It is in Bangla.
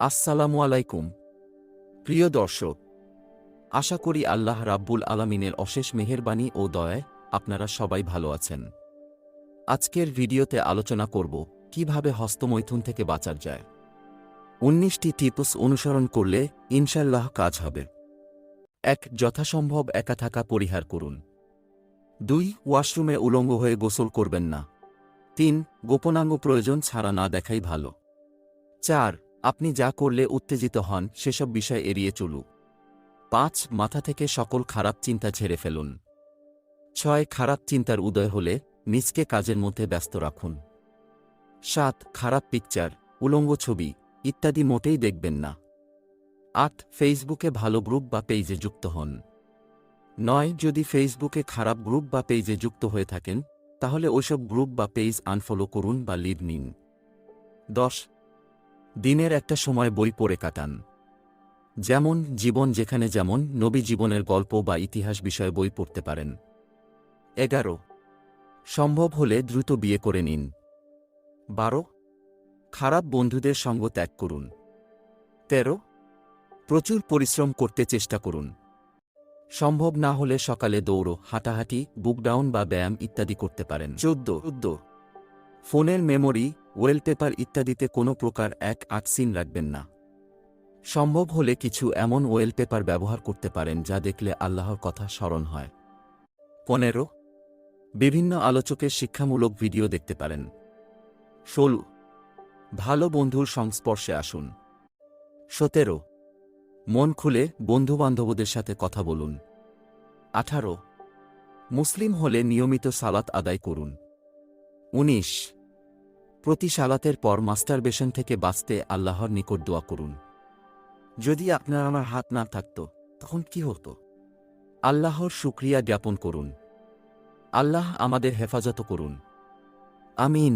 আসসালামু আলাইকুম প্রিয় দর্শক, আশা করি আল্লাহ রাব্বুল আলামিনের অশেষ মেহেরবানি ও দয়ায় আপনারা সবাই ভালো আছেন। আজকের ভিডিওতে আলোচনা করব কিভাবে হস্তমৈথুন থেকে বাঁচা যায়। 19টি টিপস অনুসরণ করলে ইনশাআল্লাহ কাজ হবে। 1. যথাসম্ভব একা থাকা পরিহার করুন। 2. ওয়াশরুমে উলঙ্গ হয়ে গোসল করবেন না। 3. গোপনাঙ্গ প্রয়োজন ছাড়া না দেখাই ভালো। 4. আপনি যা করলে উত্তেজিত হন সেসব বিষয় এড়িয়ে চলুন। 5. মাথা থেকে সকল খারাপ চিন্তা ঝেড়ে ফেলুন। 6. খারাপ চিন্তার উদয় হলে নিজকে কাজের মধ্যে ব্যস্ত রাখুন। 7. খারাপ পিকচার, উলঙ্গ ছবি ইত্যাদি মোটেই দেখবেন না। 8. ফেসবুকে ভালো গ্রুপ বা পেজে যুক্ত হন। 9. যদি ফেসবুকে খারাপ গ্রুপ বা পেজে যুক্ত হয়ে থাকেন তাহলে ওইসব গ্রুপ বা পেজ আনফলো করুন বা লিভ নিন। 10. দিনের একটা সময় বই পড়ে কাটান। যেমন জীবন যেখানে, যেমন নবী জীবনের গল্প বা ইতিহাস বিষয়ে বই পড়তে পারেন। 11. সম্ভব হলে দ্রুত বিয়ে করে নিন। 12. খারাপ বন্ধুদের সঙ্গ ত্যাগ করুন। 13. প্রচুর পরিশ্রম করতে চেষ্টা করুন। সম্ভব না হলে সকালে দৌড়, হাঁটাহাঁটি, বুক ডাউন বা ব্যায়াম ইত্যাদি করতে পারেন। 14. ফোনের মেমোরি, ওয়েলপেপার ইত্যাদিতে কোনো প্রকার সিন রাখবেন না। সম্ভব হলে কিছু এমন ওয়েলপেপার ব্যবহার করতে পারেন যা দেখলে আল্লাহর কথা স্মরণ হয়। 15. বিভিন্ন আলোচকের শিক্ষামূলক ভিডিও দেখতে পারেন। 16. ভালো বন্ধুর সংস্পর্শে আসুন। 17. মন খুলে বন্ধুবান্ধবদের সাথে কথা বলুন। 18. মুসলিম হলে নিয়মিত সালাত আদায় করুন। 19. প্রতি সালাতের পর মাস্টারবেশন থেকে বাঁচতে আল্লাহর নিকট দোয়া করুন। যদি আপনার আমার হাত না থাকত তখন কি হতো? আল্লাহর শুকরিয়া জ্ঞাপন করুন। আল্লাহ আমাদের হেফাজত করুন। আমিন।